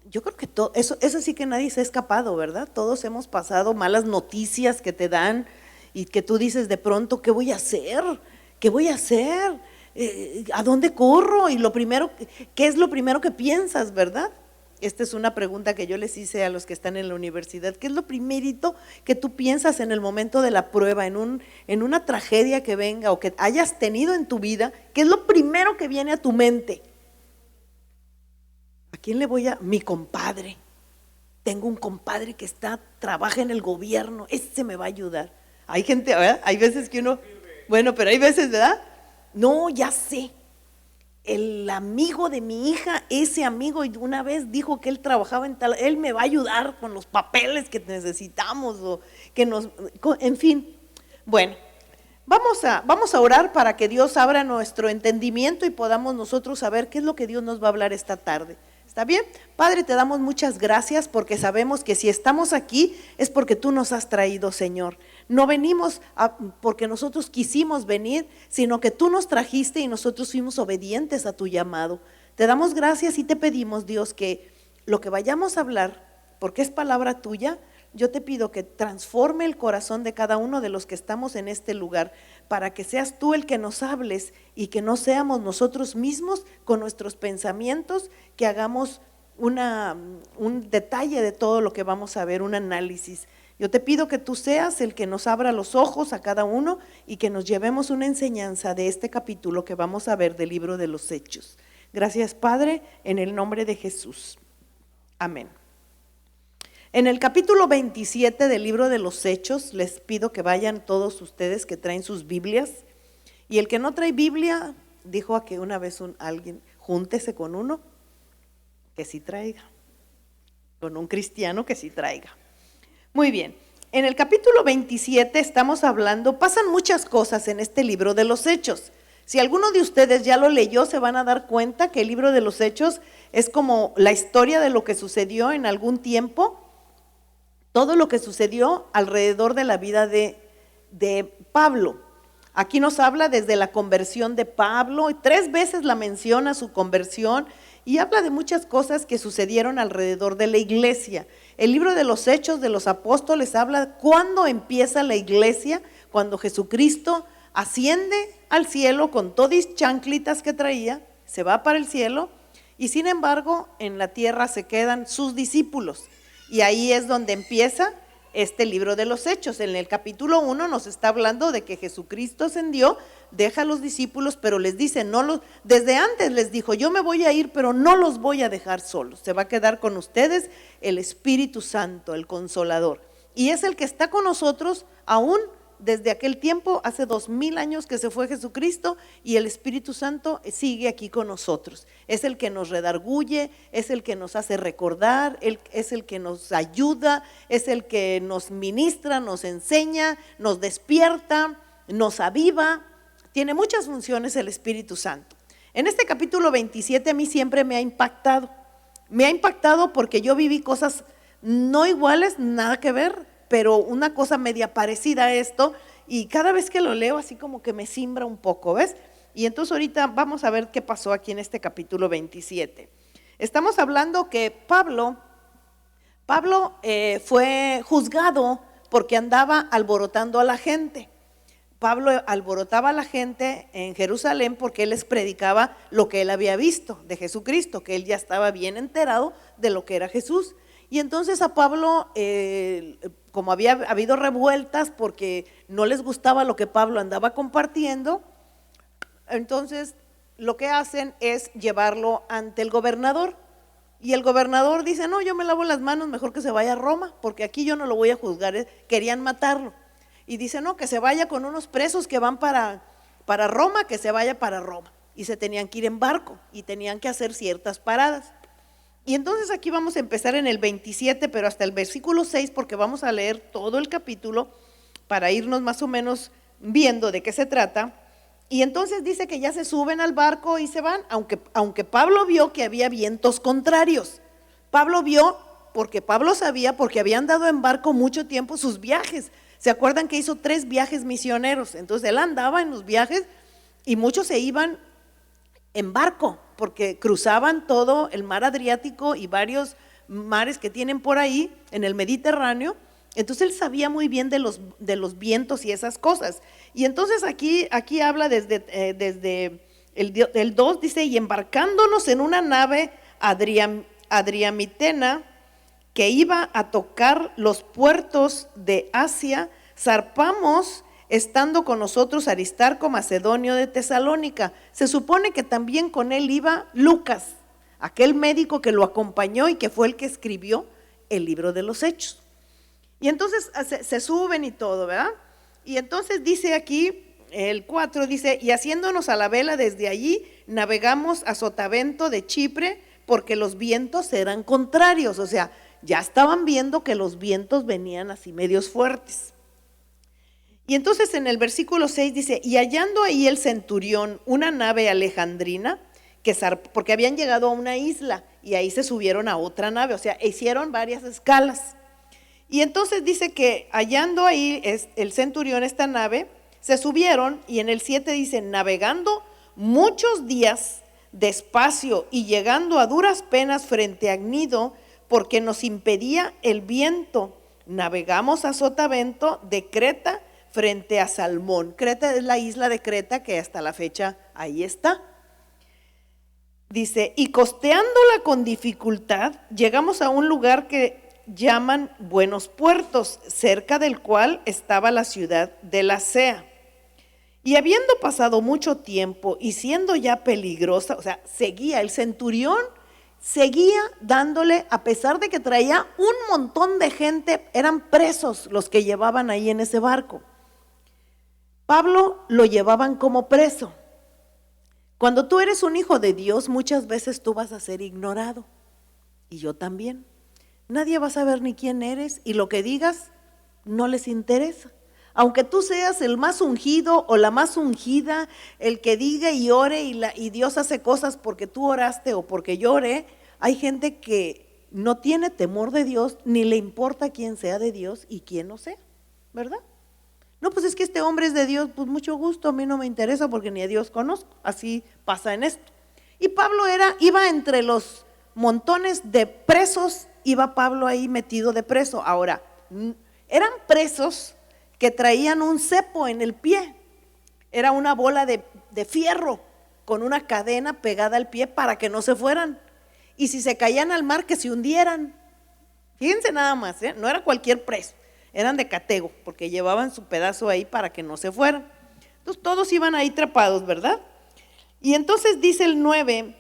yo creo que todo, eso sí que nadie se ha escapado, ¿verdad? Todos hemos pasado malas noticias que te dan y que tú dices de pronto, ¿qué voy a hacer? ¿Qué voy a hacer? ¿A dónde corro? Y ¿qué es lo primero que piensas, verdad? Esta es una pregunta que yo les hice a los que están en la universidad. ¿Qué es lo primerito que tú piensas en el momento de la prueba, en una tragedia que venga o que hayas tenido en tu vida? ¿Qué es lo primero que viene a tu mente? ¿A quién le voy a? Mi compadre. Tengo un compadre que trabaja en el gobierno, ese me va a ayudar. Hay gente, ¿verdad? Hay veces que uno, bueno, pero hay veces, ¿verdad? No, ya sé. El amigo de mi hija, ese amigo una vez dijo que él trabajaba en tal, él me va a ayudar con los papeles que necesitamos o que en fin. Bueno, vamos a orar para que Dios abra nuestro entendimiento y podamos nosotros saber qué es lo que Dios nos va a hablar esta tarde. ¿Está bien? Padre, te damos muchas gracias porque sabemos que si estamos aquí es porque tú nos has traído, Señor. No venimos porque nosotros quisimos venir, sino que tú nos trajiste y nosotros fuimos obedientes a tu llamado. Te damos gracias y te pedimos, Dios, que lo que vayamos a hablar, porque es palabra tuya, yo te pido que transforme el corazón de cada uno de los que estamos en este lugar, para que seas tú el que nos hables y que no seamos nosotros mismos con nuestros pensamientos, que hagamos un detalle de todo lo que vamos a ver, un análisis. Yo te pido que tú seas el que nos abra los ojos a cada uno y que nos llevemos una enseñanza de este capítulo que vamos a ver del libro de los Hechos. Gracias, Padre, en el nombre de Jesús. Amén. En el capítulo 27 del libro de los Hechos, les pido que vayan todos ustedes que traen sus Biblias. Y el que no trae Biblia, dijo a que una vez alguien, júntese con uno que sí traiga, con un cristiano que sí traiga. Muy bien, en el capítulo 27 estamos hablando, pasan muchas cosas en este libro de los Hechos. Si alguno de ustedes ya lo leyó, se van a dar cuenta que el libro de los Hechos es como la historia de lo que sucedió en algún tiempo, todo lo que sucedió alrededor de la vida de Pablo. Aquí nos habla desde la conversión de Pablo, y 3 veces la menciona su conversión, y habla de muchas cosas que sucedieron alrededor de la iglesia. El libro de los Hechos de los Apóstoles habla cuándo empieza la iglesia, cuando Jesucristo asciende al cielo con todas chanclitas que traía, se va para el cielo, y sin embargo en la tierra se quedan sus discípulos. Y ahí es donde empieza este libro de los Hechos. En el capítulo 1 nos está hablando de que Jesucristo ascendió, deja a los discípulos, pero les dice, desde antes les dijo, yo me voy a ir, pero no los voy a dejar solos. Se va a quedar con ustedes el Espíritu Santo, el Consolador. Y es el que está con nosotros aún desde aquel tiempo, hace 2000 años que se fue Jesucristo, y el Espíritu Santo sigue aquí con nosotros. Es el que nos redarguye, es el que nos hace recordar, es el que nos ayuda, es el que nos ministra, nos enseña, nos despierta, nos aviva. Tiene muchas funciones el Espíritu Santo. En este capítulo 27 a mí siempre me ha impactado. Me ha impactado porque yo viví cosas no iguales, nada que ver, pero una cosa media parecida a esto, y cada vez que lo leo así como que me simbra un poco, ¿ves? Y entonces ahorita vamos a ver qué pasó aquí en este capítulo 27. Estamos hablando que Pablo fue juzgado porque andaba alborotando a la gente. Pablo alborotaba a la gente en Jerusalén porque él les predicaba lo que él había visto de Jesucristo, que él ya estaba bien enterado de lo que era Jesús. Y entonces a Pablo, como había habido revueltas porque no les gustaba lo que Pablo andaba compartiendo, entonces lo que hacen es llevarlo ante el gobernador. Y el gobernador dice, no, yo me lavo las manos, mejor que se vaya a Roma, porque aquí yo no lo voy a juzgar, querían matarlo. Y dice, no, que se vaya con unos presos que van para Roma, que se vaya para Roma. Y se tenían que ir en barco y tenían que hacer ciertas paradas. Y entonces aquí vamos a empezar en el 27, pero hasta el versículo 6, porque vamos a leer todo el capítulo para irnos más o menos viendo de qué se trata. Y entonces dice que ya se suben al barco y se van, aunque Pablo vio que había vientos contrarios. Pablo vio, porque Pablo sabía, porque había andado en barco mucho tiempo sus viajes. ¿Se acuerdan que hizo 3 viajes misioneros? Entonces él andaba en los viajes y muchos se iban en barco, porque cruzaban todo el mar Adriático y varios mares que tienen por ahí en el Mediterráneo. Entonces él sabía muy bien de los vientos y esas cosas. Y entonces aquí habla desde el 2, dice, y embarcándonos en una nave adriamitena que iba a tocar los puertos de Asia, zarpamos, estando con nosotros Aristarco Macedonio de Tesalónica. Se supone que también con él iba Lucas, aquel médico que lo acompañó y que fue el que escribió el libro de los Hechos. Y entonces se suben y todo, ¿verdad? Y entonces dice aquí, el 4 dice, y haciéndonos a la vela desde allí, navegamos a Sotavento de Chipre, porque los vientos eran contrarios, o sea, ya estaban viendo que los vientos venían así medios fuertes. Y entonces en el versículo 6 dice, y hallando ahí el centurión una nave alejandrina, porque habían llegado a una isla, y ahí se subieron a otra nave, o sea, hicieron varias escalas. Y entonces dice que hallando ahí el centurión esta nave, se subieron, y en el 7 dice, navegando muchos días despacio y llegando a duras penas frente a Gnido, porque nos impedía el viento, navegamos a Sotavento de Creta frente a Salmón. Creta es la isla de Creta que hasta la fecha ahí está. Dice, y costeándola con dificultad, llegamos a un lugar que llaman Buenos Puertos, cerca del cual estaba la ciudad de Lasea. Y habiendo pasado mucho tiempo y siendo ya peligrosa, o sea, seguía el centurión, seguía dándole, a pesar de que traía un montón de gente, eran presos los que llevaban ahí en ese barco. Pablo lo llevaban como preso. Cuando tú eres un hijo de Dios, muchas veces tú vas a ser ignorado, y yo también. Nadie va a saber ni quién eres, y lo que digas no les interesa. Aunque tú seas el más ungido o la más ungida, el que diga y ore y Dios hace cosas porque tú oraste o porque yo oré, hay gente que no tiene temor de Dios, ni le importa quién sea de Dios y quién no sea, ¿verdad? No, pues es que este hombre es de Dios, pues mucho gusto, a mí no me interesa porque ni a Dios conozco. Así pasa en esto. Y Pablo iba entre los montones de presos, iba Pablo ahí metido de preso. Ahora, eran presos que traían un cepo en el pie, era una bola de fierro con una cadena pegada al pie para que no se fueran, y si se caían al mar que se hundieran. Fíjense nada más, no era cualquier preso, eran de catego, porque llevaban su pedazo ahí para que no se fueran. Entonces todos iban ahí atrapados, ¿verdad? Y entonces dice el 9,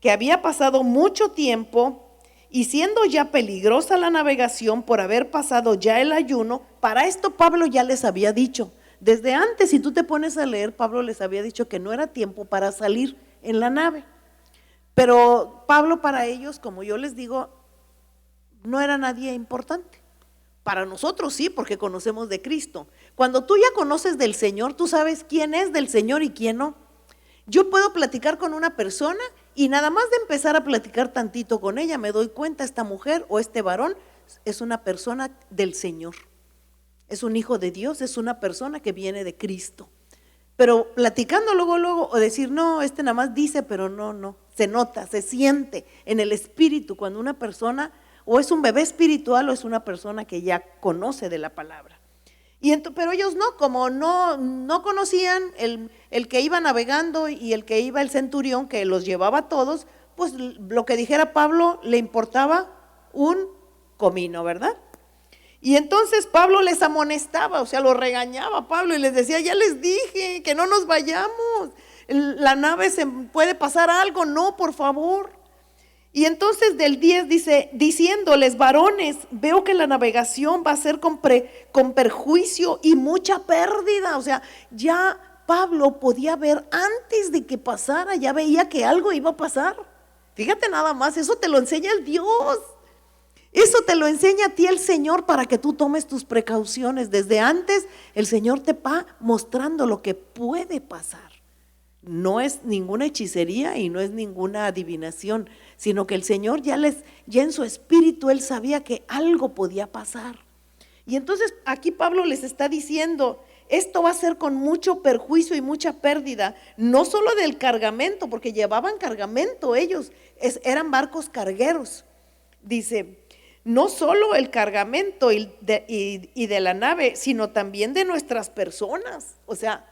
que había pasado mucho tiempo, y siendo ya peligrosa la navegación por haber pasado ya el ayuno. Para esto Pablo ya les había dicho, desde antes, si tú te pones a leer, Pablo les había dicho que no era tiempo para salir en la nave. Pero Pablo para ellos, como yo les digo, no era nadie importante. Para nosotros sí, porque conocemos de Cristo. Cuando tú ya conoces del Señor, tú sabes quién es del Señor y quién no. Yo puedo platicar con una persona y nada más de empezar a platicar tantito con ella, me doy cuenta, esta mujer o este varón es una persona del Señor, es un hijo de Dios, es una persona que viene de Cristo. Pero platicando luego, o decir, no, este nada más dice, pero no, se nota, se siente en el espíritu cuando una persona o es un bebé espiritual o es una persona que ya conoce de la palabra. Pero ellos no, como no conocían el que iba navegando y el que iba el centurión que los llevaba a todos, pues lo que dijera Pablo le importaba un comino, ¿verdad? Y entonces Pablo les amonestaba, o sea, los regañaba a Pablo y les decía, ya les dije que no nos vayamos, la nave se puede pasar algo, no, por favor. Y entonces del 10 dice, diciéndoles, varones, veo que la navegación va a ser con perjuicio y mucha pérdida. O sea, ya Pablo podía ver antes de que pasara, ya veía que algo iba a pasar. Fíjate nada más, eso te lo enseña el Dios. Eso te lo enseña a ti el Señor para que tú tomes tus precauciones. Desde antes el Señor te va mostrando lo que puede pasar. No es ninguna hechicería y no es ninguna adivinación, sino que el Señor ya en su espíritu, Él sabía que algo podía pasar. Y entonces aquí Pablo les está diciendo, esto va a ser con mucho perjuicio y mucha pérdida, no solo del cargamento, porque llevaban cargamento ellos, eran barcos cargueros. dice, no solo el cargamento y de la nave, sino también de nuestras personas. O sea,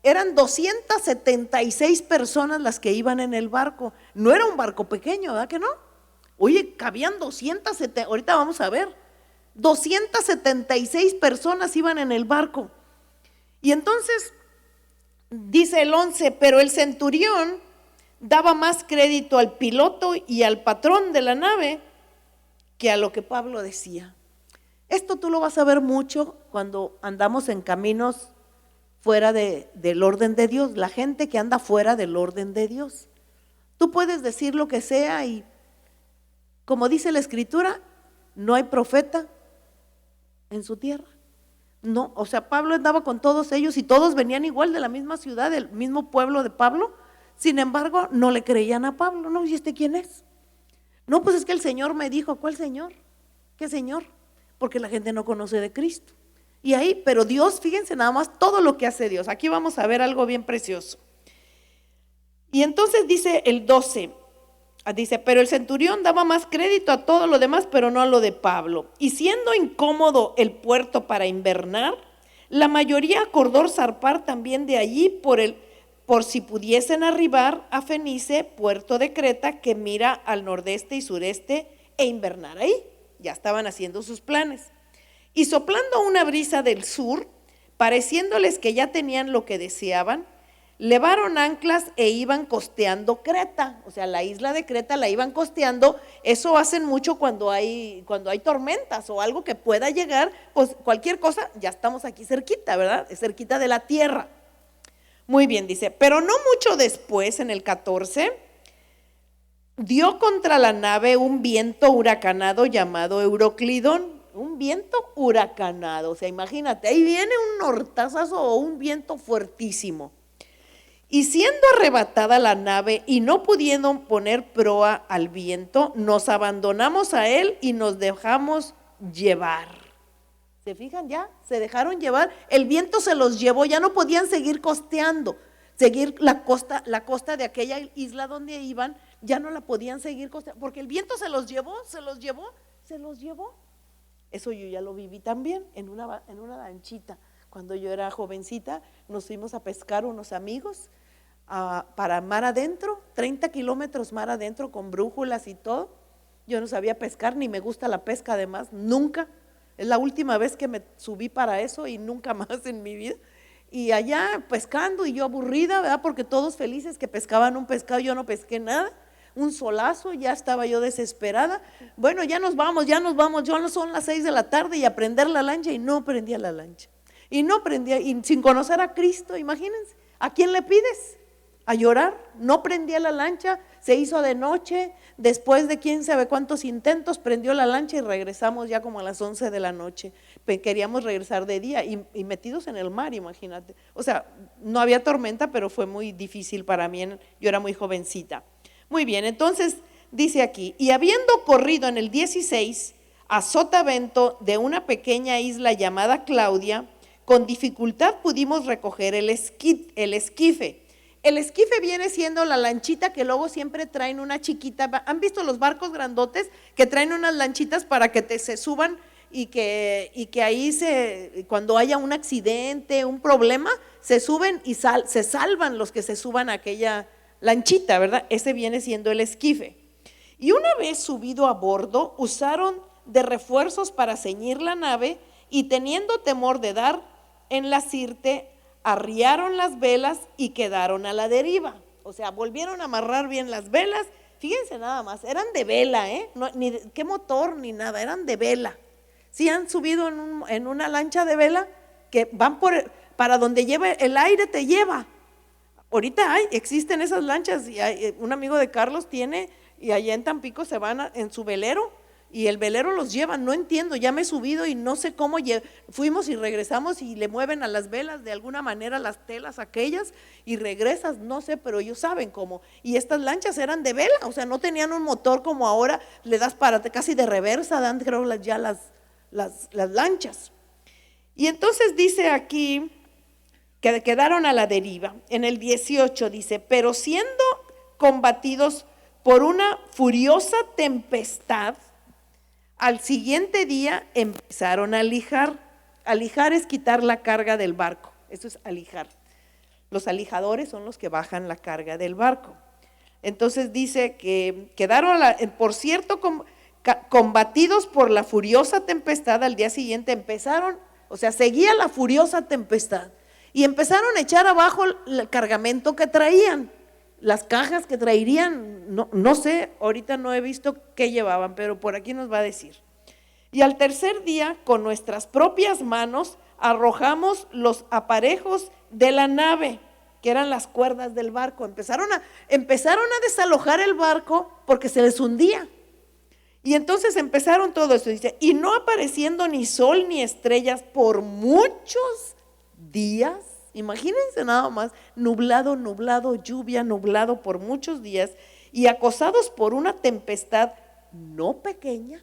eran 276 personas las que iban en el barco. No era un barco pequeño, ¿verdad que no? Oye, cabían 270, ahorita vamos a ver, 276 personas iban en el barco. Y entonces, dice el 11, pero el centurión daba más crédito al piloto y al patrón de la nave que a lo que Pablo decía. Esto tú lo vas a ver mucho cuando andamos en caminos fuera del orden de Dios, la gente que anda fuera del orden de Dios. Tú puedes decir lo que sea y, como dice la Escritura, no hay profeta en su tierra. No, o sea, Pablo andaba con todos ellos y todos venían igual de la misma ciudad, del mismo pueblo de Pablo. Sin embargo, no le creían a Pablo. No, ¿y este quién es? No, pues es que el Señor me dijo. ¿Cuál Señor? ¿Qué Señor? Porque la gente no conoce de Cristo. Y ahí, pero Dios, fíjense nada más todo lo que hace Dios. Aquí vamos a ver algo bien precioso. Y entonces dice el 12, dice, pero el centurión daba más crédito a todo lo demás, pero no a lo de Pablo. Y siendo incómodo el puerto para invernar, la mayoría acordó zarpar también de allí por si pudiesen arribar a Fenice, puerto de Creta, que mira al nordeste y sureste, e invernar ahí. Ya estaban haciendo sus planes. Y soplando una brisa del sur, pareciéndoles que ya tenían lo que deseaban, levaron anclas e iban costeando Creta. O sea, la isla de Creta la iban costeando. Eso hacen mucho cuando hay tormentas o algo que pueda llegar, pues cualquier cosa, ya estamos aquí cerquita, ¿verdad? Cerquita de la tierra. Muy bien, dice, pero no mucho después, en el 14, dio contra la nave un viento huracanado llamado Euroclidón. Un viento huracanado, o sea, imagínate, ahí viene un nortazazo o un viento fuertísimo. Y siendo arrebatada la nave y no pudiendo poner proa al viento, nos abandonamos a él y nos dejamos llevar. ¿Se fijan ya? Se dejaron llevar, el viento se los llevó, ya no podían seguir costeando, seguir la costa de aquella isla donde iban, ya no la podían seguir costeando, porque el viento se los llevó. Eso yo ya lo viví también en una lanchita. Cuando yo era jovencita, nos fuimos a pescar unos amigos para mar adentro, 30 kilómetros mar adentro con brújulas y todo. Yo no sabía pescar, ni me gusta la pesca además, nunca. Es la última vez que me subí para eso y nunca más en mi vida. Y allá pescando y yo aburrida, ¿verdad? Porque todos felices que pescaban un pescado, yo no pesqué nada. Un solazo, ya estaba yo desesperada. Bueno, ya nos vamos, ya no son las 6 de la tarde y a prender la lancha, y no prendía la lancha. Y no prendía, y sin conocer a Cristo, imagínense, ¿a quién le pides? ¿A llorar? No prendía la lancha, se hizo de noche, después de quién sabe cuántos intentos, prendió la lancha y regresamos ya como a las 11 de la noche. Queríamos regresar de día y metidos en el mar, imagínate. O sea, no había tormenta, pero fue muy difícil para mí, yo era muy jovencita. Muy bien, entonces dice aquí, y habiendo corrido en el 16 a sotavento de una pequeña isla llamada Claudia, con dificultad pudimos recoger el esquife. El esquife viene siendo la lanchita que luego siempre traen una chiquita. ¿Han visto los barcos grandotes que traen unas lanchitas para que se suban y que ahí cuando haya un accidente, un problema, se suben y se salvan los que se suban a aquella lanchita, ¿verdad? Ese viene siendo el esquife. Y una vez subido a bordo, usaron de refuerzos para ceñir la nave y teniendo temor de dar en la sirte, arriaron las velas y quedaron a la deriva. O sea, volvieron a amarrar bien las velas. Fíjense nada más, eran de vela, no, ni qué motor ni nada, eran de vela. Sí han subido en una lancha de vela que van para donde lleva el aire, te lleva. Ahorita existen esas lanchas y un amigo de Carlos tiene, y allá en Tampico se van en su velero y el velero los lleva. No entiendo, ya me he subido y no sé cómo fuimos y regresamos y le mueven a las velas de alguna manera las telas aquellas y regresas, no sé, pero ellos saben cómo. Y estas lanchas eran de vela, o sea, no tenían un motor como ahora, le das para casi de reversa, dan creo ya las lanchas. Y entonces dice aquí que quedaron a la deriva. En el 18 dice, pero siendo combatidos por una furiosa tempestad, Al siguiente día empezaron a lijar. Alijar es quitar la carga del barco, eso es alijar. Los alijadores son los que bajan la carga del barco. Entonces dice que quedaron, por cierto, combatidos por la furiosa tempestad. Al día siguiente empezaron, o sea, seguía la furiosa tempestad y empezaron a echar abajo el cargamento que traían, las cajas que traerían, no sé, ahorita no he visto qué llevaban, pero por aquí nos va a decir. Y al tercer día, con nuestras propias manos, arrojamos los aparejos de la nave, que eran las cuerdas del barco. Empezaron a desalojar el barco porque se les hundía. Y entonces empezaron todo eso, dice, y no apareciendo ni sol ni estrellas por muchos días. Imagínense nada más, nublado, lluvia, nublado por muchos días, y acosados por una tempestad no pequeña.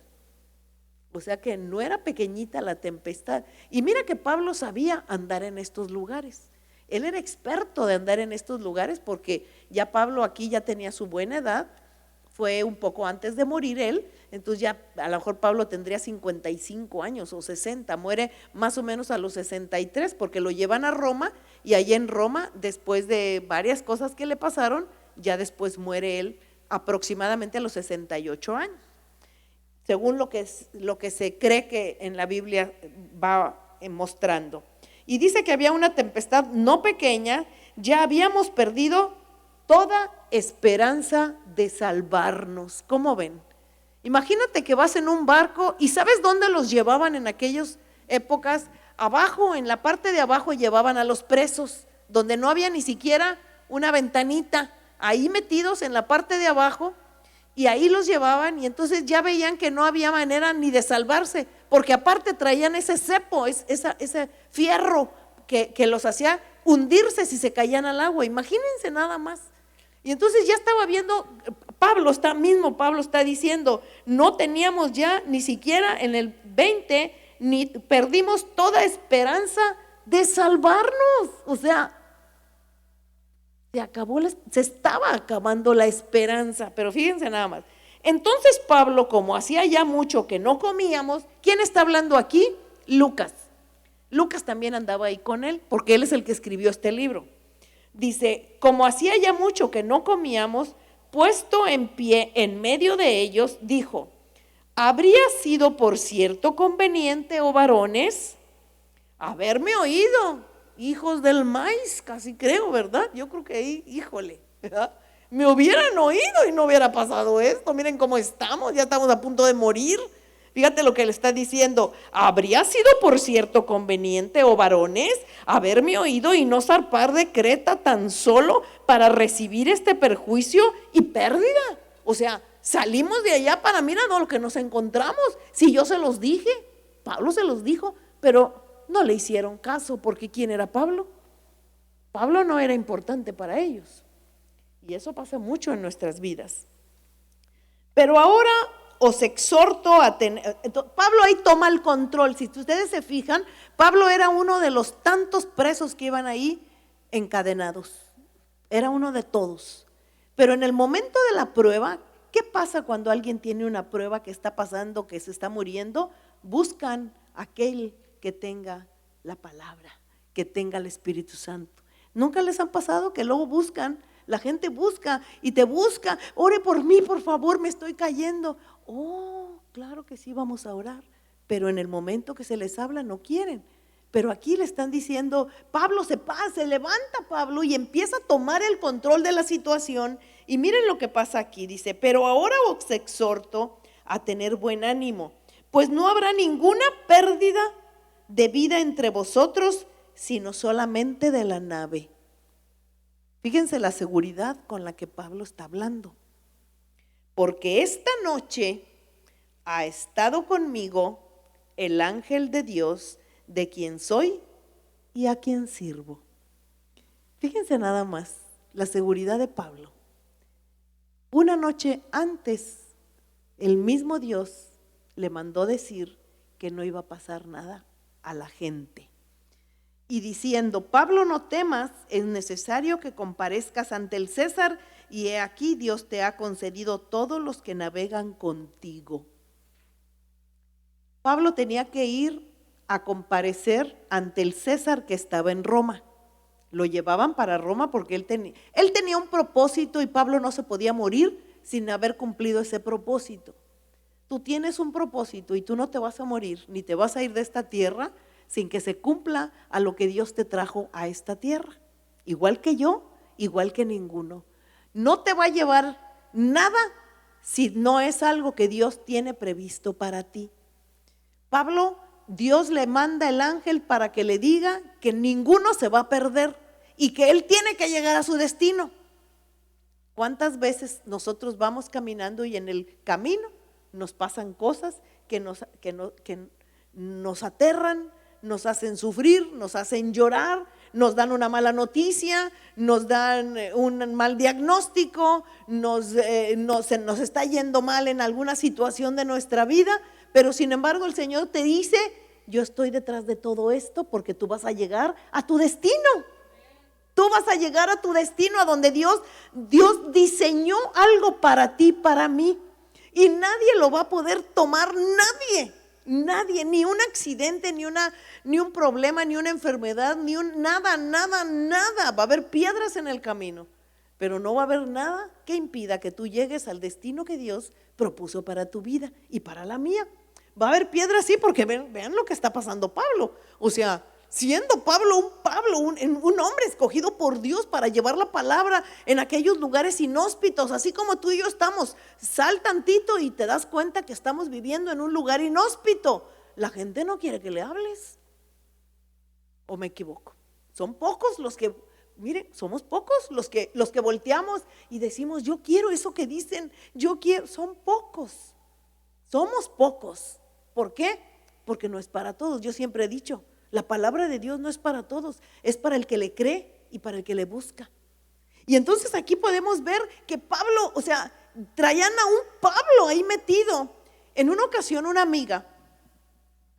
O sea que no era pequeñita la tempestad. Y mira que Pablo sabía andar en estos lugares. Él era experto de andar en estos lugares porque ya Pablo aquí ya tenía su buena edad, fue un poco antes de morir él, entonces ya a lo mejor Pablo tendría 55 años o 60, muere más o menos a los 63 porque lo llevan a Roma y allí en Roma, después de varias cosas que le pasaron, ya después muere él aproximadamente a los 68 años. Según lo que se cree que en la Biblia va mostrando. Y dice que había una tempestad no pequeña, ya habíamos perdido toda esperanza de salvarnos. ¿Cómo ven? Imagínate que vas en un barco y ¿sabes dónde los llevaban en aquellas épocas? Abajo, en la parte de abajo llevaban a los presos, donde no había ni siquiera una ventanita, ahí metidos en la parte de abajo. Y ahí los llevaban y entonces ya veían que no había manera ni de salvarse, porque aparte traían ese cepo, ese fierro que los hacía hundirse si se caían al agua. Imagínense nada más. Y entonces ya estaba viendo, Pablo está diciendo, no teníamos ya ni siquiera en el 20, ni perdimos toda esperanza de salvarnos. O sea, se estaba acabando la esperanza, pero fíjense nada más. Entonces Pablo, como hacía ya mucho que no comíamos, ¿quién está hablando aquí? Lucas. Lucas también andaba ahí con él, porque él es el que escribió este libro. Dice, como hacía ya mucho que no comíamos, puesto en pie en medio de ellos, dijo, ¿habría sido por cierto conveniente, oh varones, haberme oído? Hijos del maíz, casi creo, ¿verdad? Yo creo que ahí, híjole, ¿verdad? Me hubieran oído y no hubiera pasado esto. Miren cómo estamos, ya estamos a punto de morir. Fíjate lo que le está diciendo. ¿Habría sido por cierto conveniente, oh varones, haberme oído y no zarpar de Creta tan solo para recibir este perjuicio y pérdida? O sea, salimos de allá para mirar lo que nos encontramos. Si yo se los dije, Pablo se los dijo, pero no le hicieron caso, porque ¿quién era Pablo? Pablo no era importante para ellos. Y eso pasa mucho en nuestras vidas. Pero ahora os exhorto a tener, Pablo ahí toma el control. Si ustedes se fijan, Pablo era uno de los tantos presos que iban ahí encadenados. Era uno de todos. Pero en el momento de la prueba, ¿qué pasa cuando alguien tiene una prueba que está pasando, que se está muriendo? Buscan aquel que tenga la palabra, que tenga el Espíritu Santo. ¿Nunca les han pasado que luego buscan? La gente busca y te busca, ore por mí, por favor, me estoy cayendo. Oh, claro que sí, vamos a orar, pero en el momento que se les habla no quieren. Pero aquí le están diciendo, Pablo se levanta Pablo y empieza a tomar el control de la situación. Y miren lo que pasa aquí, dice, pero ahora os exhorto a tener buen ánimo, pues no habrá ninguna pérdida de vida entre vosotros, sino solamente de la nave. Fíjense la seguridad con la que Pablo está hablando. Porque esta noche ha estado conmigo el ángel de Dios, de quien soy y a quien sirvo. Fíjense nada más la seguridad de Pablo. Una noche antes, el mismo Dios le mandó decir que no iba a pasar nada a la gente. Y diciendo, Pablo, no temas, es necesario que comparezcas ante el César, y he aquí Dios te ha concedido todos los que navegan contigo. Pablo tenía que ir a comparecer ante el César que estaba en Roma. Lo llevaban para Roma porque él tenía un propósito y Pablo no se podía morir sin haber cumplido ese propósito. Tú tienes un propósito y tú no te vas a morir ni te vas a ir de esta tierra sin que se cumpla a lo que Dios te trajo a esta tierra. Igual que yo, igual que ninguno. No te va a llevar nada si no es algo que Dios tiene previsto para ti. Pablo, Dios le manda el ángel para que le diga que ninguno se va a perder y que él tiene que llegar a su destino. ¿Cuántas veces nosotros vamos caminando y en el camino nos pasan cosas que nos aterran, nos hacen sufrir, nos hacen llorar, nos dan una mala noticia, nos dan un mal diagnóstico, nos está yendo mal en alguna situación de nuestra vida, pero sin embargo el Señor te dice: yo estoy detrás de todo esto porque tú vas a llegar a tu destino. Tú vas a llegar a tu destino, a donde Dios diseñó algo para ti, para mí. Y nadie lo va a poder tomar, nadie, ni un accidente, ni un problema, ni una enfermedad, nada. Va a haber piedras en el camino, pero no va a haber nada que impida que tú llegues al destino que Dios propuso para tu vida y para la mía. Va a haber piedras, sí, porque vean lo que está pasando Pablo. O sea, siendo Pablo un hombre escogido por Dios para llevar la palabra en aquellos lugares inhóspitos, así como tú y yo estamos. Sal tantito y te das cuenta que estamos viviendo en un lugar inhóspito. La gente no quiere que le hables. ¿O me equivoco? Son pocos los que, miren, somos pocos los que volteamos y decimos: yo quiero eso que dicen, yo quiero. Son pocos, somos pocos. ¿Por qué? Porque no es para todos. Yo siempre he dicho, la palabra de Dios no es para todos, es para el que le cree y para el que le busca. Y entonces aquí podemos ver que Pablo, o sea, traían a un Pablo ahí metido. En una ocasión una amiga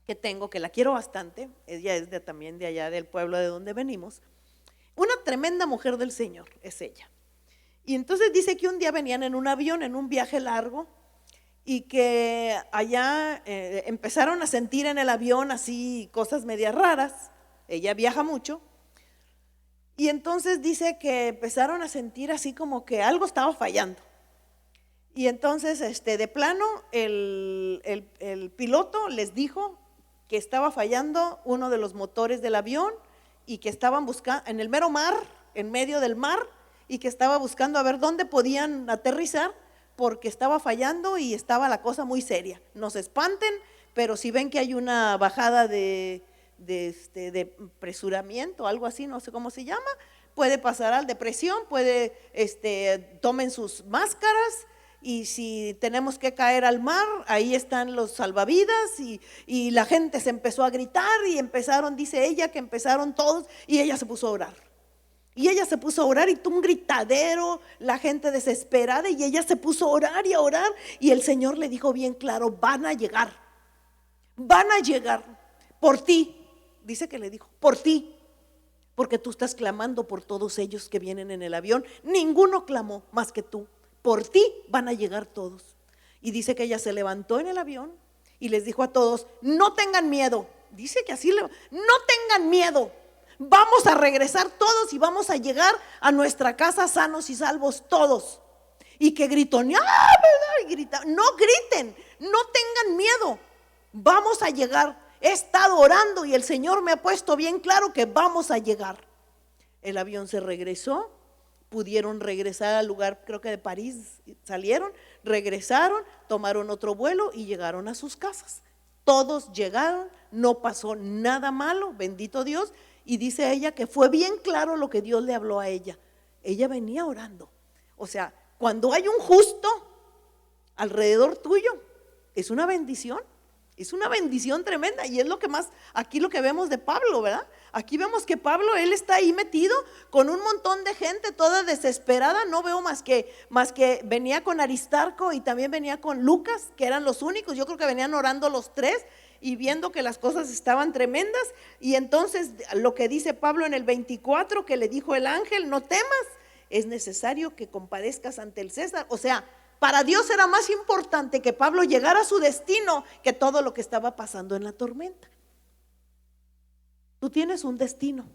que tengo, que la quiero bastante, ella es también de allá del pueblo de donde venimos, una tremenda mujer del Señor es ella. Y entonces dice que un día venían en un avión, en un viaje largo, y que allá empezaron a sentir en el avión así cosas medias raras. Ella viaja mucho. Y entonces dice que empezaron a sentir así como que algo estaba fallando. Y entonces de plano el piloto les dijo que estaba fallando uno de los motores del avión y que estaban buscando en el mero mar, en medio del mar, y que estaba buscando a ver dónde podían aterrizar, porque estaba fallando y estaba la cosa muy seria. No se espanten, pero si ven que hay una bajada de presuramiento, algo así, no sé cómo se llama, puede pasar a depresión, tomen sus máscaras, y si tenemos que caer al mar, ahí están los salvavidas. Y la gente se empezó a gritar y empezaron, dice ella, que empezaron todos, y ella se puso a orar. Y ella se puso a orar y tuvo un gritadero, la gente desesperada, y ella se puso a orar y a orar. Y el Señor le dijo bien claro: van a llegar por ti. Dice que le dijo: por ti, porque tú estás clamando por todos ellos que vienen en el avión. Ninguno clamó más que tú. Por ti van a llegar todos. Y dice que ella se levantó en el avión y les dijo a todos: no tengan miedo. Dice que así, no tengan miedo. Vamos a regresar todos y vamos a llegar a nuestra casa sanos y salvos todos. Y que gritó: no griten, no tengan miedo, vamos a llegar. He estado orando y el Señor me ha puesto bien claro que vamos a llegar. El avión se regresó, pudieron regresar al lugar, creo que de París salieron, regresaron, tomaron otro vuelo y llegaron a sus casas. Todos llegaron, no pasó nada malo, bendito Dios. Y dice ella que fue bien claro lo que Dios le habló a ella. Ella venía orando. O sea, cuando hay un justo alrededor tuyo, es una bendición tremenda. Y es lo que más, aquí lo que vemos de Pablo, ¿verdad? Aquí vemos que Pablo, él está ahí metido con un montón de gente toda desesperada. No veo más que venía con Aristarco y también venía con Lucas, que eran los únicos. Yo creo que venían orando los tres y viendo que las cosas estaban tremendas. Y entonces lo que dice Pablo en el 24, que le dijo el ángel: no temas, es necesario que comparezcas ante el César. O sea, para Dios era más importante que Pablo llegara a su destino que todo lo que estaba pasando en la tormenta. Tú tienes un destino,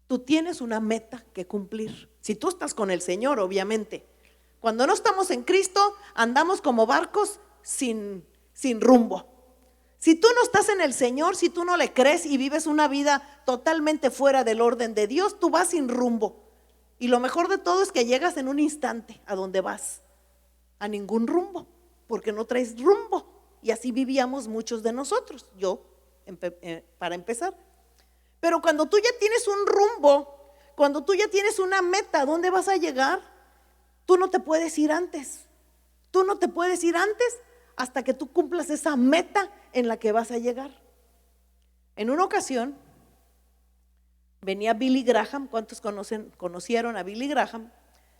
tú tienes una meta que cumplir. Si tú estás con el Señor, obviamente. Cuando no estamos en Cristo, andamos como barcos sin rumbo. Si tú no estás en el Señor, si tú no le crees y vives una vida totalmente fuera del orden de Dios, tú vas sin rumbo. Y lo mejor de todo es que llegas en un instante a donde vas, a ningún rumbo, porque no traes rumbo. Y así vivíamos muchos de nosotros, yo para empezar. Pero cuando tú ya tienes un rumbo, cuando tú ya tienes una meta, ¿a dónde vas a llegar? Tú no te puedes ir antes. Tú no te puedes ir antes hasta que tú cumplas esa meta en la que vas a llegar. En una ocasión venía Billy Graham. ¿Cuántos conocieron a Billy Graham?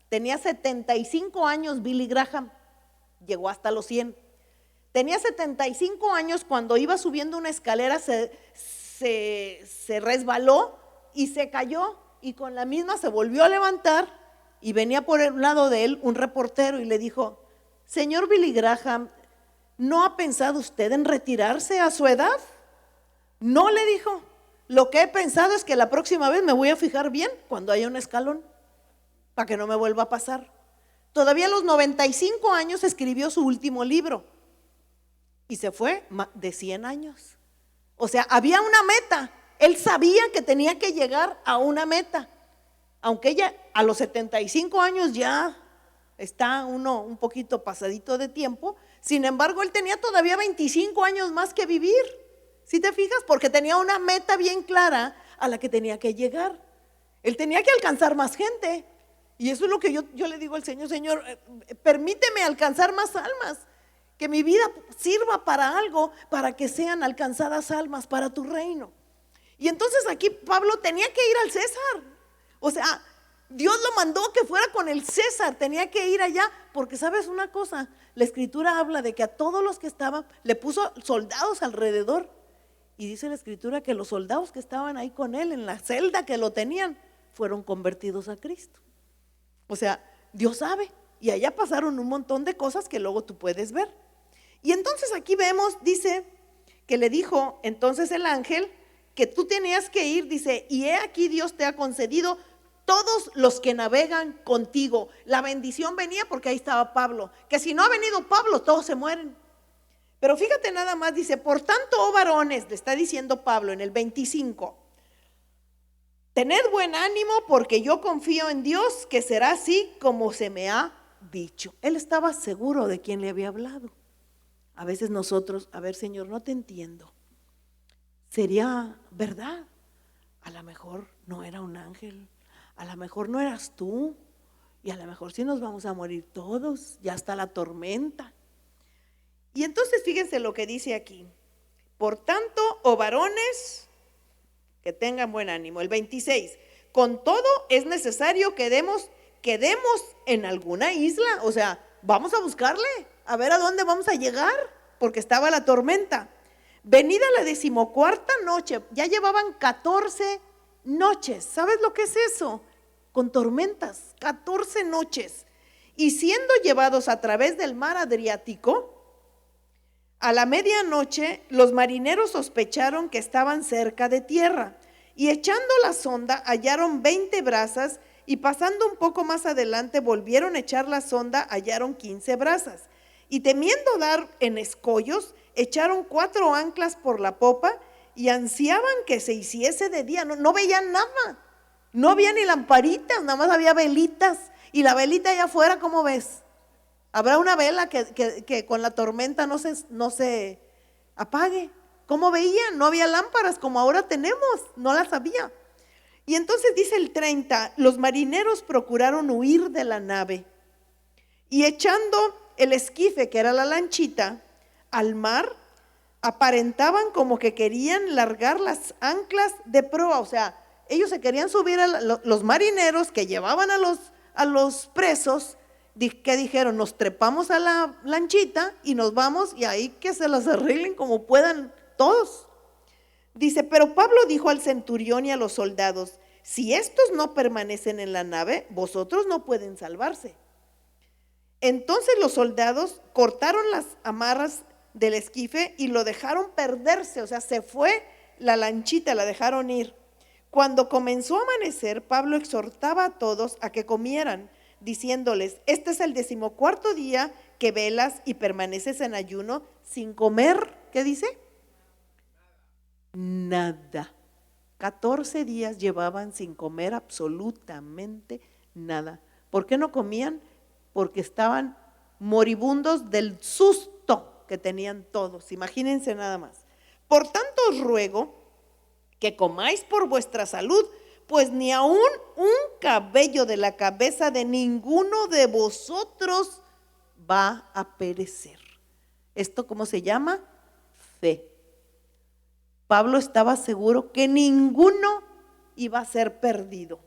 Tenía 75 años Billy Graham, llegó hasta los 100. Tenía 75 años cuando iba subiendo una escalera, se resbaló y se cayó, y con la misma se volvió a levantar, y venía por el lado de él un reportero y le dijo: señor Billy Graham, ¿no ha pensado usted en retirarse a su edad? No, le dijo, lo que he pensado es que la próxima vez me voy a fijar bien cuando haya un escalón, para que no me vuelva a pasar. Todavía a los 95 años escribió su último libro y se fue de 100 años. O sea, había una meta. Él sabía que tenía que llegar a una meta. Aunque ella a los 75 años ya está uno un poquito pasadito de tiempo, sin embargo, él tenía todavía 25 años más que vivir. ¿Sí te fijas? Porque tenía una meta bien clara a la que tenía que llegar. Él tenía que alcanzar más gente. Y eso es lo que yo le digo al Señor: Señor, permíteme alcanzar más almas, que mi vida sirva para algo, para que sean alcanzadas almas para tu reino. Y entonces aquí Pablo tenía que ir al César. O sea, Dios lo mandó que fuera con el César, tenía que ir allá, porque sabes una cosa, la escritura habla de que a todos los que estaban, le puso soldados alrededor. Y dice la escritura que los soldados que estaban ahí con él en la celda que lo tenían, fueron convertidos a Cristo. O sea, Dios sabe, y allá pasaron un montón de cosas que luego tú puedes ver. Y entonces aquí vemos, dice, que le dijo entonces el ángel que tú tenías que ir, dice, y he aquí Dios te ha concedido todos los que navegan contigo. La bendición venía porque ahí estaba Pablo, que si no ha venido Pablo, todos se mueren. Pero fíjate nada más, dice, por tanto, oh varones, le está diciendo Pablo en el 25, tened buen ánimo porque yo confío en Dios que será así como se me ha dicho. Él estaba seguro de quién le había hablado. A veces nosotros, a ver, Señor, no te entiendo. ¿Sería verdad? A lo mejor no era un ángel, a lo mejor no eras tú, y a lo mejor sí nos vamos a morir todos, ya está la tormenta. Y entonces fíjense lo que dice aquí: por tanto, oh varones, que tengan buen ánimo. El 26, con todo es necesario que quedemos en alguna isla. O sea, vamos a buscarle, a ver a dónde vamos a llegar, porque estaba la tormenta. Venida la 14ª noche, ya llevaban 14 noches. ¿Sabes lo que es eso? Con tormentas, 14 noches. Y siendo llevados a través del mar Adriático, a la medianoche los marineros sospecharon que estaban cerca de tierra, y echando la sonda hallaron 20 brazas, y pasando un poco más adelante volvieron a echar la sonda, hallaron 15 brazas, y temiendo dar en escollos, echaron 4 anclas por la popa y ansiaban que se hiciese de día. No veían nada, no había ni lamparitas, nada más había velitas, y la velita allá afuera, ¿cómo ves? Habrá una vela que con la tormenta no se apague. ¿Cómo veían? No había lámparas como ahora tenemos, no las había. Y entonces dice el 30, los marineros procuraron huir de la nave, y echando el esquife, que era la lanchita, al mar, aparentaban como que querían largar las anclas de proa. O sea, ellos se querían subir, los marineros que llevaban a los presos, que dijeron, nos trepamos a la lanchita y nos vamos, y ahí que se las arreglen como puedan todos. Dice, pero Pablo dijo al centurión y a los soldados, si estos no permanecen en la nave, vosotros no pueden salvarse. Entonces los soldados cortaron las amarras del esquife y lo dejaron perderse, o sea, se fue la lanchita, la dejaron ir. Cuando comenzó a amanecer, Pablo exhortaba a todos a que comieran, diciéndoles: este es el 14º día que velas y permaneces en ayuno sin comer. ¿Qué dice? Nada. 14 días llevaban sin comer absolutamente nada. ¿Por qué no comían? Porque estaban moribundos del susto que tenían todos. Imagínense nada más. Por tanto os ruego que comáis por vuestra salud, pues ni aun un cabello de la cabeza de ninguno de vosotros va a perecer. ¿Esto cómo se llama? Fe. Pablo estaba seguro que ninguno iba a ser perdido.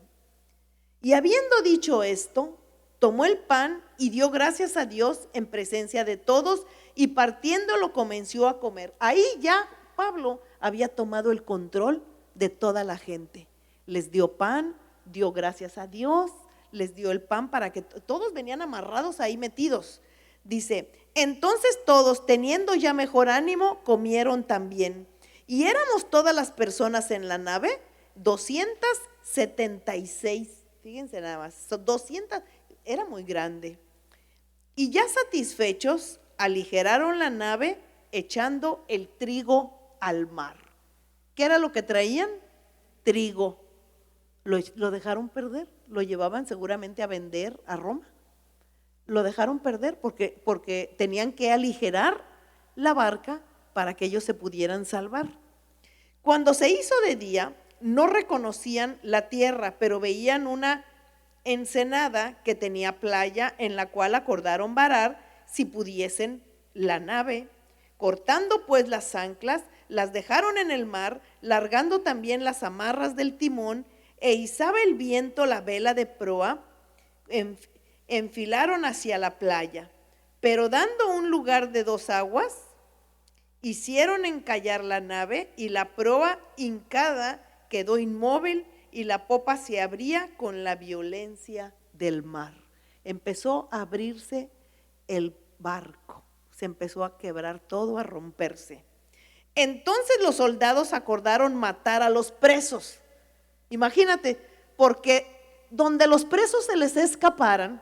Y habiendo dicho esto, tomó el pan y dio gracias a Dios en presencia de todos, y partiéndolo comenzó a comer. Ahí ya Pablo había tomado el control de toda la gente. Les dio pan, dio gracias a Dios, les dio el pan para que todos venían amarrados ahí metidos. Dice: entonces todos, teniendo ya mejor ánimo, comieron también. Y éramos todas las personas en la nave, 276. Fíjense nada más, 200, era muy grande. Y ya satisfechos, aligeraron la nave echando el trigo al mar. ¿Qué era lo que traían? Trigo. Lo dejaron perder, lo llevaban seguramente a vender a Roma. Lo dejaron perder porque tenían que aligerar la barca para que ellos se pudieran salvar. Cuando se hizo de día, no reconocían la tierra, pero veían una ensenada que tenía playa, en la cual acordaron varar si pudiesen la nave. Cortando pues las anclas, las dejaron en el mar, largando también las amarras del timón, e izaba el viento la vela de proa, enfilaron hacia la playa. Pero dando un lugar de 2 aguas, hicieron encallar la nave, y la proa hincada quedó inmóvil, y la popa se abría con la violencia del mar. Empezó a abrirse el barco, se empezó a quebrar todo, a romperse. Entonces los soldados acordaron matar a los presos. Imagínate, porque donde los presos se les escaparan,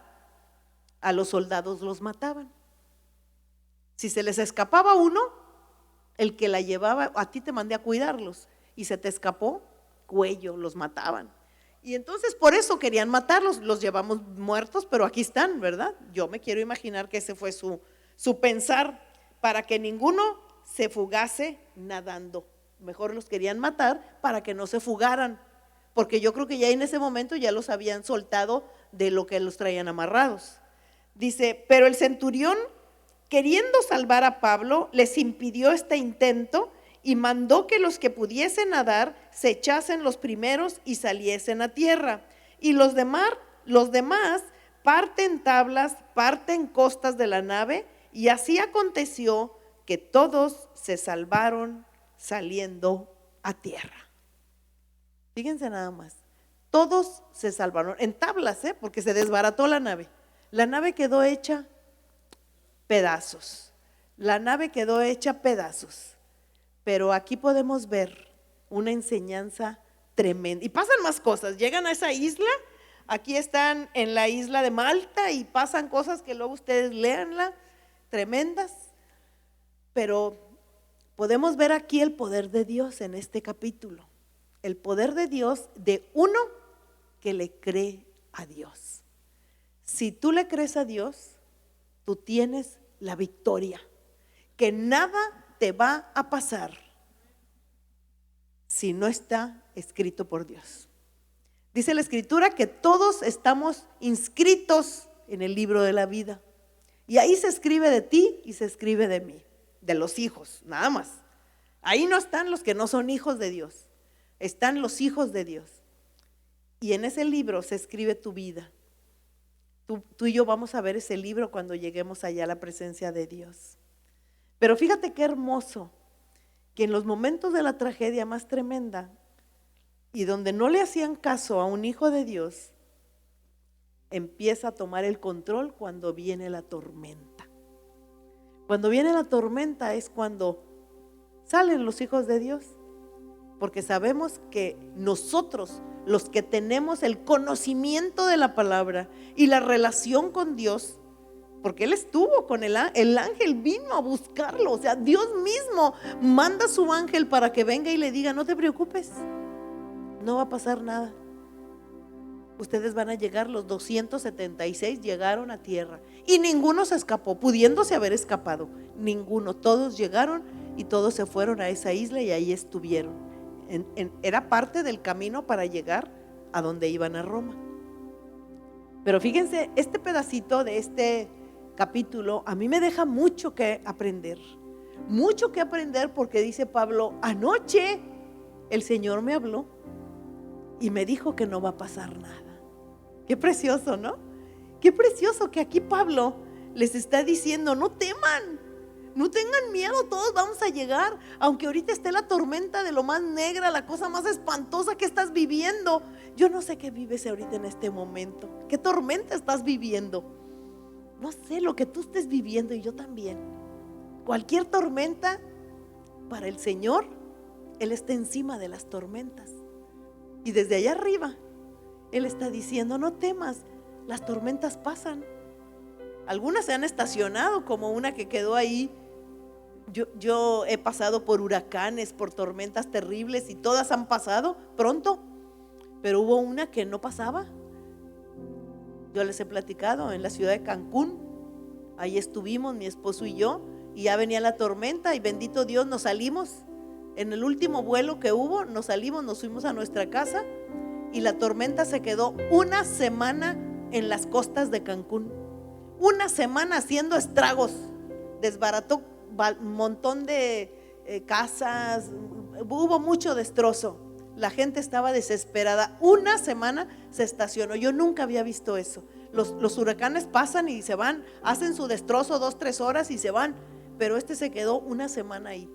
a los soldados los mataban. Si se les escapaba uno, el que la llevaba, a ti te mandé a cuidarlos, y se te escapó, cuello, los mataban. Y entonces por eso querían matarlos. Los llevamos muertos, pero aquí están, ¿verdad? Yo me quiero imaginar que ese fue su pensar, para que ninguno se fugase nadando. Mejor los querían matar para que no se fugaran, porque yo creo que ya en ese momento ya los habían soltado de lo que los traían amarrados. Dice: pero el centurión, queriendo salvar a Pablo, les impidió este intento, y mandó que los que pudiesen nadar se echasen los primeros y saliesen a tierra, y los demás parten tablas, parten costas de la nave, y así aconteció que todos se salvaron saliendo a tierra. Fíjense nada más, todos se salvaron en tablas, porque se desbarató la nave. La nave quedó hecha pedazos. La nave quedó hecha pedazos. Pero aquí podemos ver una enseñanza tremenda. Y pasan más cosas. Llegan a esa isla, aquí están en la isla de Malta, y pasan cosas que luego ustedes léanla, tremendas. Pero podemos ver aquí el poder de Dios en este capítulo. El poder de Dios de uno que le cree a Dios. Si tú le crees a Dios, tú tienes la victoria, que nada te va a pasar si no está escrito por Dios. Dice la Escritura que todos estamos inscritos en el libro de la vida, y ahí se escribe de ti y se escribe de mí, de los hijos, nada más. Ahí no están los que no son hijos de Dios, están los hijos de Dios, y en ese libro se escribe tu vida. Tú y yo vamos a ver ese libro cuando lleguemos allá a la presencia de Dios. Pero fíjate qué hermoso, que en los momentos de la tragedia más tremenda, y donde no le hacían caso a un hijo de Dios, empieza a tomar el control cuando viene la tormenta. Cuando viene la tormenta es cuando salen los hijos de Dios, porque sabemos que nosotros, los que tenemos el conocimiento de la palabra y la relación con Dios, porque Él estuvo con el ángel vino a buscarlo, o sea, Dios mismo manda a su ángel para que venga y le diga: no te preocupes, no va a pasar nada. Ustedes van a llegar, los 276 llegaron a tierra y ninguno se escapó, pudiéndose haber escapado, ninguno, todos llegaron y todos se fueron a esa isla y ahí estuvieron. Era parte del camino para llegar a donde iban, a Roma. Pero fíjense, este pedacito de este capítulo a mí me deja mucho que aprender, porque dice Pablo: anoche el Señor me habló y me dijo que no va a pasar nada. Qué precioso, ¿no? Qué precioso que aquí Pablo les está diciendo: no teman, no tengan miedo, todos vamos a llegar. Aunque ahorita esté la tormenta de lo más negra, la cosa más espantosa que estás viviendo. Yo no sé qué vives ahorita en este momento, qué tormenta estás viviendo. No sé lo que tú estés viviendo, y yo también. Cualquier tormenta, para el Señor, Él está encima de las tormentas. Y desde allá arriba, Él está diciendo: no temas, las tormentas pasan. Algunas se han estacionado, como una que quedó ahí. Yo he pasado por huracanes, por tormentas terribles, y todas han pasado pronto, pero hubo una que no pasaba. Yo les he platicado, en la ciudad de Cancún, ahí estuvimos mi esposo y yo, y ya venía la tormenta, y bendito Dios nos salimos. En el último vuelo que hubo, nos salimos, nos fuimos a nuestra casa, y la tormenta se quedó una semana en las costas de Cancún. Una semana haciendo estragos, desbarató un montón de casas, hubo mucho destrozo. La gente estaba desesperada. Una semana se estacionó. Yo nunca había visto eso. Los huracanes pasan y se van, hacen su destrozo 2-3 horas y se van, pero este se quedó una semana ahí.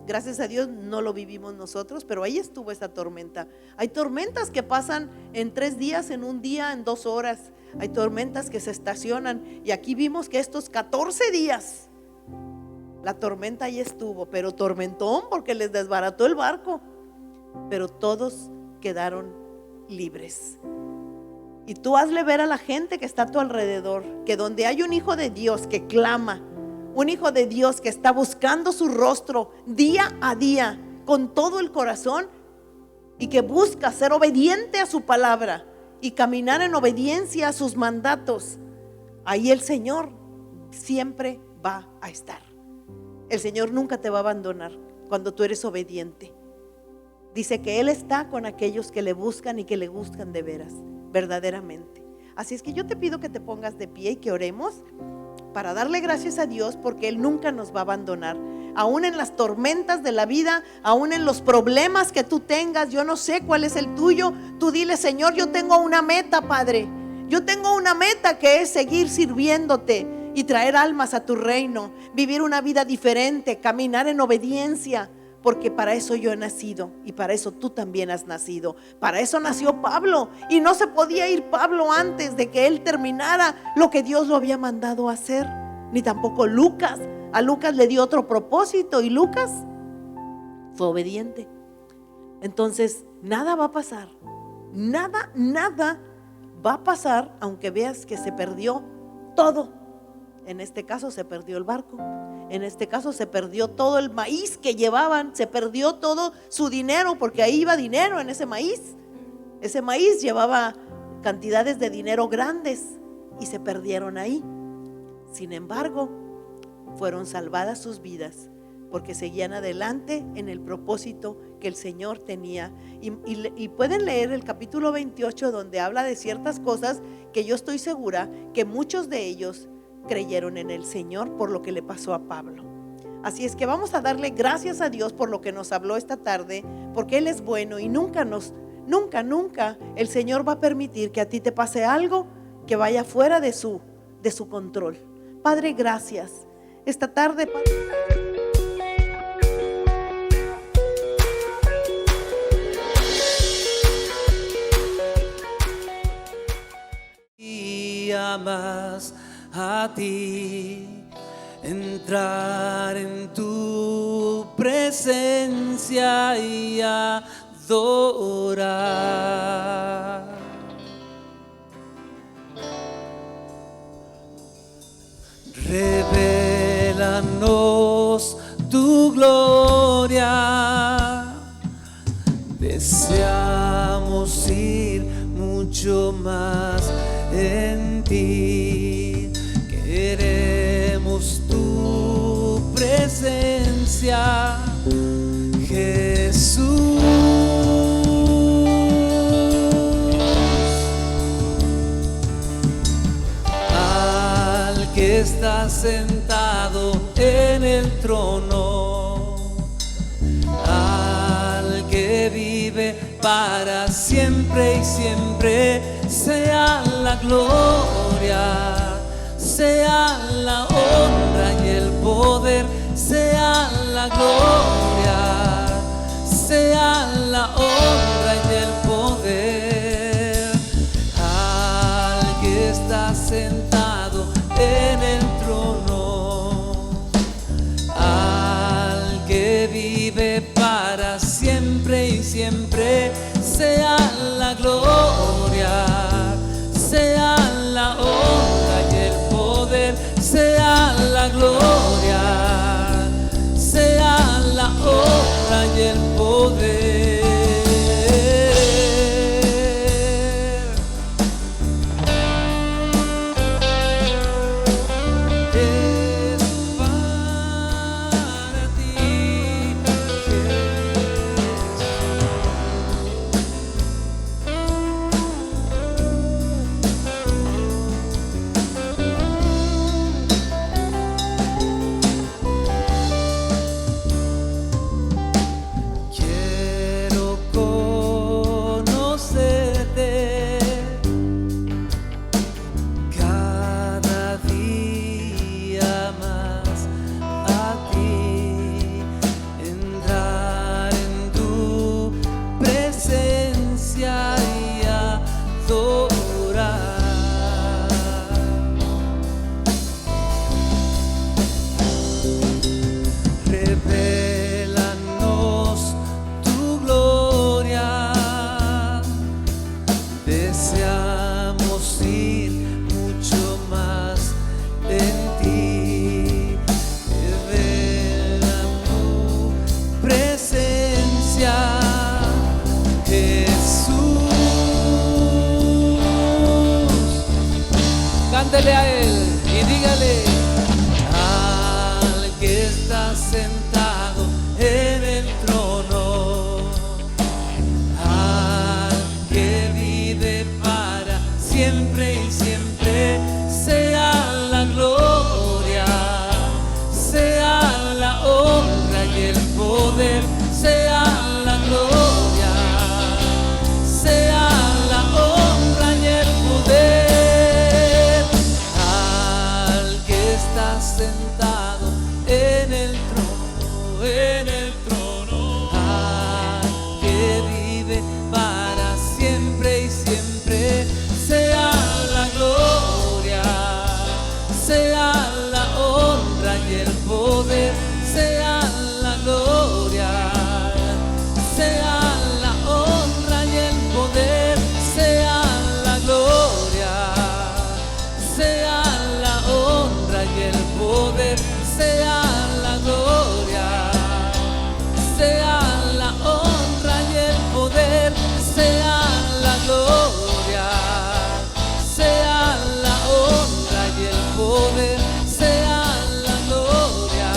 Gracias a Dios no lo vivimos nosotros, pero ahí estuvo esa tormenta. Hay tormentas que pasan en 3 días, en un día, en 2 horas. Hay tormentas que se estacionan, y aquí vimos que estos 14 días la tormenta ahí estuvo, pero tormentón, porque les desbarató el barco, pero todos quedaron libres. Y tú hazle ver a la gente que está a tu alrededor que donde hay un hijo de Dios que clama, un hijo de Dios que está buscando su rostro día a día con todo el corazón, y que busca ser obediente a su palabra y caminar en obediencia a sus mandatos, ahí el Señor siempre va a estar. El Señor nunca te va a abandonar cuando tú eres obediente. Dice que Él está con aquellos que le buscan y que le buscan de veras, verdaderamente. Así es que yo te pido que te pongas de pie y que oremos para darle gracias a Dios, porque Él nunca nos va a abandonar. Aún en las tormentas de la vida, aún en los problemas que tú tengas, yo no sé cuál es el tuyo, tú dile: Señor, yo tengo una meta, Padre. Yo tengo una meta, que es seguir sirviéndote y traer almas a tu reino, vivir una vida diferente, caminar en obediencia, porque para eso yo he nacido y para eso tú también has nacido. Para eso nació Pablo, y no se podía ir Pablo antes de que él terminara lo que Dios lo había mandado a hacer, ni tampoco Lucas. A Lucas le dio otro propósito y Lucas fue obediente. Entonces nada va a pasar, nada va a pasar, aunque veas que se perdió todo. En este caso se perdió el barco, en este caso se perdió todo el maíz que llevaban, se perdió todo su dinero, porque ahí iba dinero en ese maíz. Ese maíz llevaba cantidades de dinero grandes y se perdieron ahí. Sin embargo, fueron salvadas sus vidas, porque seguían adelante en el propósito que el Señor tenía. Y pueden leer el capítulo 28, donde habla de ciertas cosas que yo estoy segura que muchos de ellos creyeron en el Señor por lo que le pasó a Pablo. Así es que vamos a darle gracias a Dios por lo que nos habló esta tarde, porque Él es bueno, y nunca el Señor va a permitir que a ti te pase algo que vaya fuera de su control. Padre, gracias. Esta tarde, Padre, día más a ti, entrar en tu presencia y adorar. Revélanos tu gloria, deseamos ir mucho más en ti, queremos tu presencia, Jesús. Al que está sentado en el trono, al que vive para siempre y siempre, sea la gloria, sea la honra y el poder, sea la gloria, sea la honra y el poder, al que está sentado en el trono, al que vive para siempre y siempre, sea la gloria, sea la honra y el poder, sea la gloria, sea la honra y el poder. Deseamos ir mucho más en ti, revela tu presencia, Jesús. Cántele a Él y dígale: al que está sentado en el trono, siempre y siempre, sea la gloria, sea la honra y el poder, sea la gloria, sea la honra y el poder, al que está sentado en el trono, al que vive para siempre y siempre, sea la gloria, sea la honra y el poder, sea la gloria, sea la honra y el poder, sea la gloria, sea la honra y el poder, sea la gloria, sea la honra y el poder, sea la gloria, sea la honra y el poder, sea la gloria,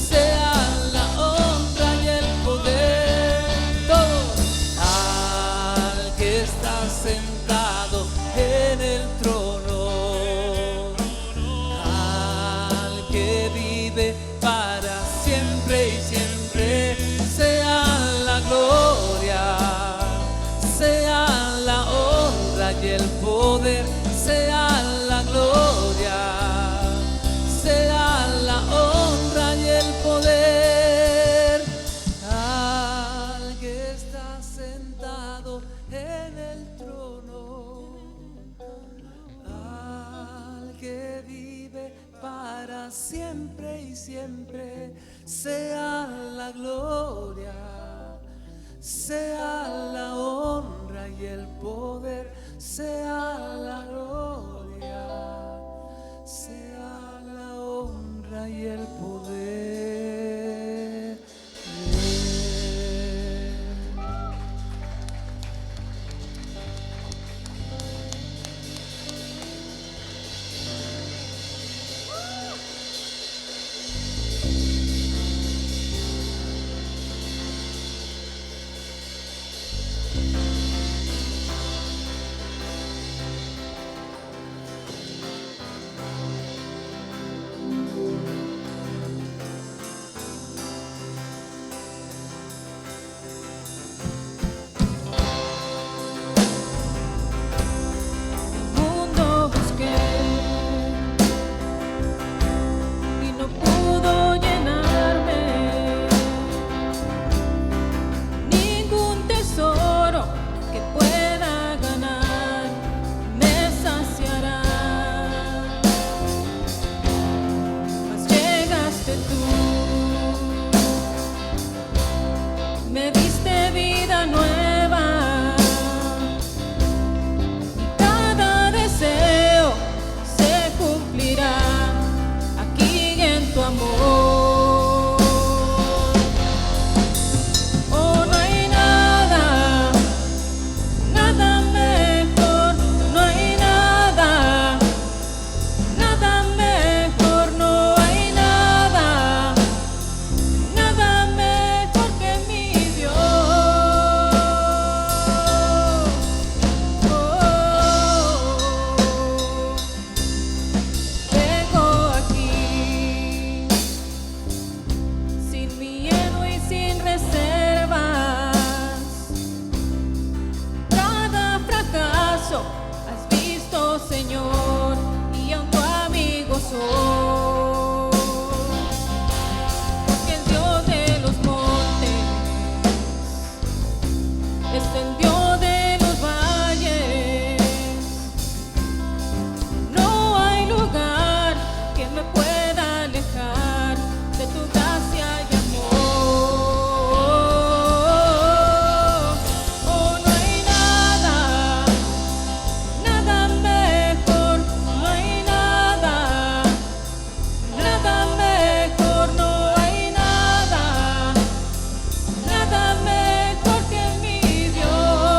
sea la honra y el poder. Todos, al que está sentado en el trono, al que vive para siempre y siempre, sea la gloria, sea la honra y el poder, sea la gloria, sea la honra y el poder, al que está sentado en el trono, siempre y siempre sea la gloria, sea la honra y el poder, sea la gloria, sea la honra y el poder. Me diste vida nueva, cada deseo se cumplirá aquí en tu amor. Oh, no hay nada, nada mejor, no hay nada, nada mejor, no hay nada, nada mejor que mi Dios. Vengo aquí sin miedo y sin reservas. Cada fracaso has visto, Señor, y aún tu amigo soy. Porque el Dios de los montes es el Dios de los valles. No hay lugar que me pueda alejar de tu gracia y amor. Oh, no hay nada, nada mejor, no hay nada, nada mejor, no hay nada, nada mejor que mi Dios.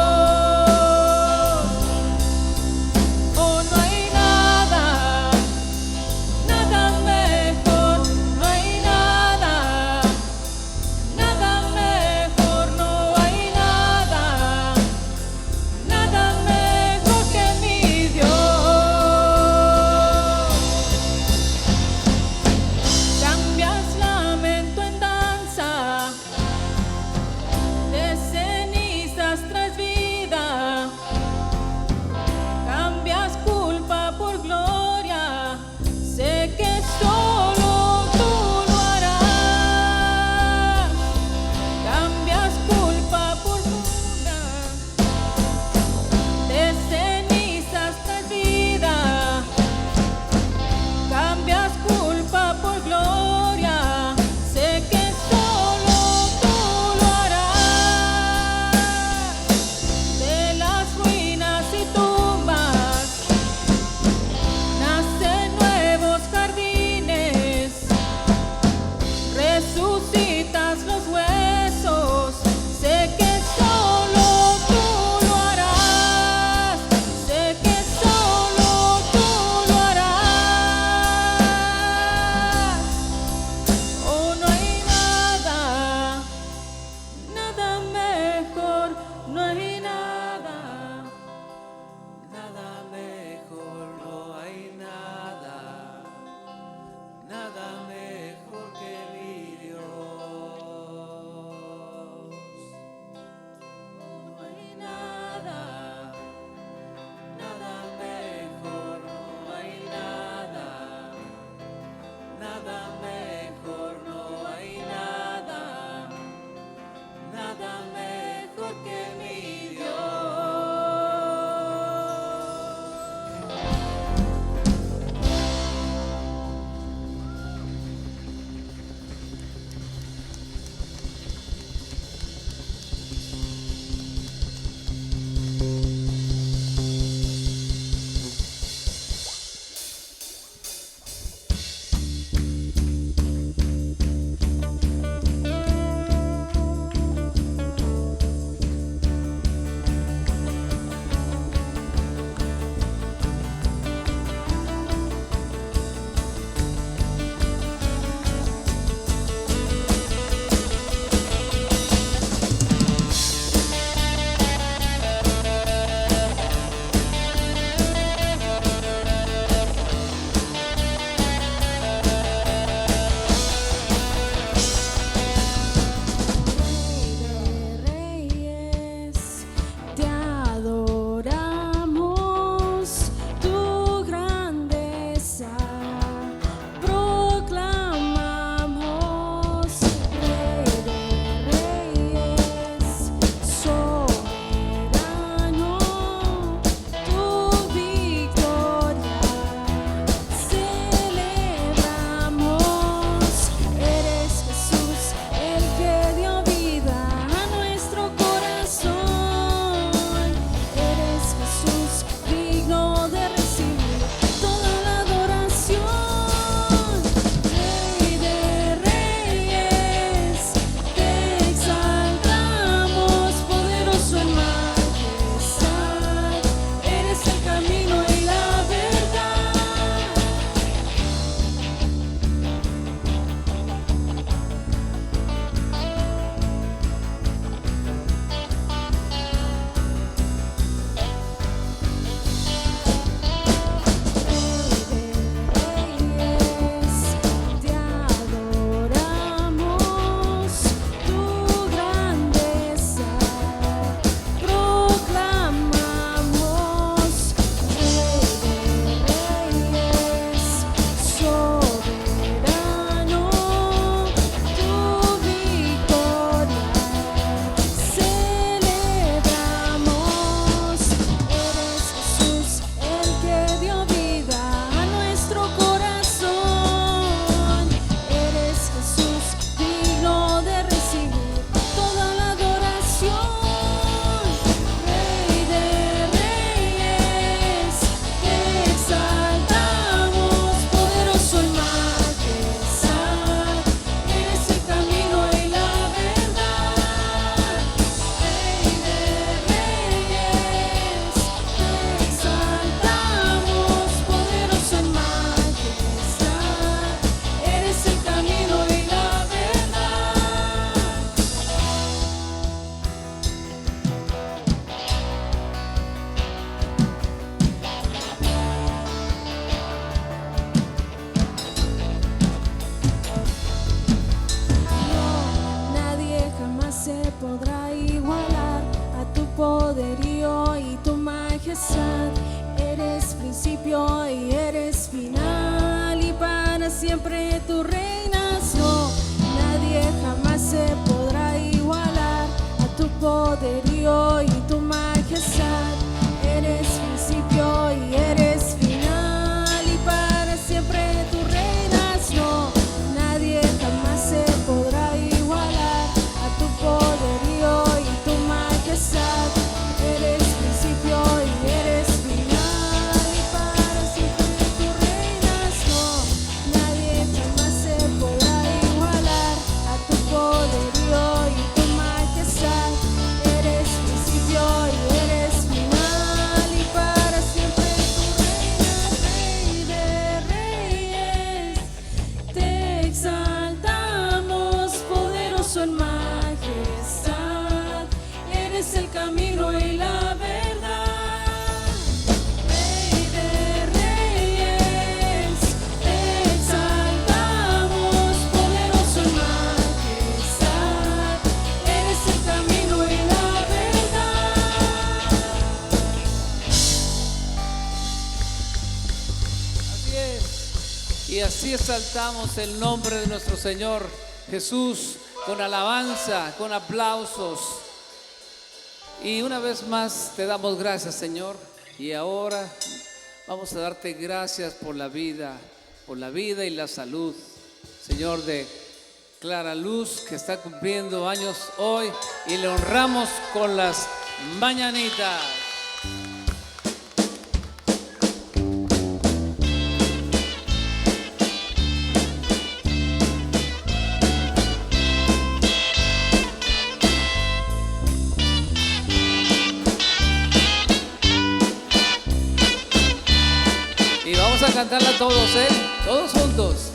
poderío y tu majestad. Eres principio y eres final, y para siempre tú reinas. No, nadie jamás se podrá igualar a tu poderío y tu majestad. Eres principio y eres final, y para siempre tú reinas. No, nadie jamás se podrá igualar a tu poderío y tu majestad. Eres principio y eres final, y para siempre tú reinas. No, nadie jamás se podrá igualar a tu poderío y tu majestad. Eres principio y eres final, y para siempre tú reinas. Rey de reyes, te exaltamos, poderoso en majestad. Eres el camino y la verdad. Rey de reyes, te exaltamos, poderoso en majestad. Eres el camino y la verdad. Así es. Y así exaltamos el nombre de nuestro Señor Jesús con alabanza, con aplausos. Y una vez más te damos gracias, Señor. Y ahora vamos a darte gracias por la vida y la salud, Señor, de Clara Luz, que está cumpliendo años hoy, y le honramos con las mañanitas. Y vamos a cantarla todos, todos juntos.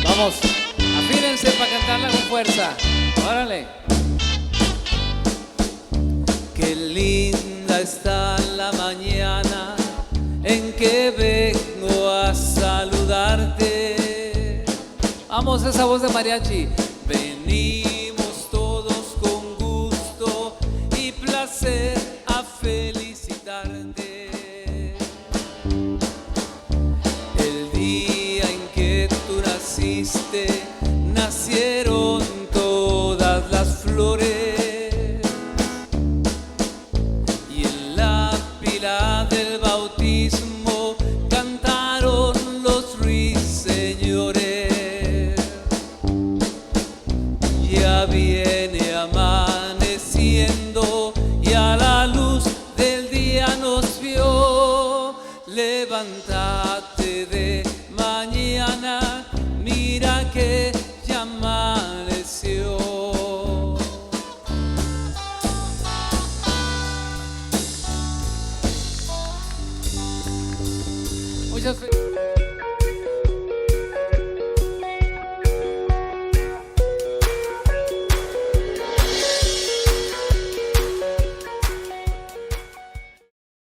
Vamos, afínense para cantarla con fuerza. Órale. Qué linda está la mañana en que vengo a saludarte. Vamos, esa voz de mariachi. Vení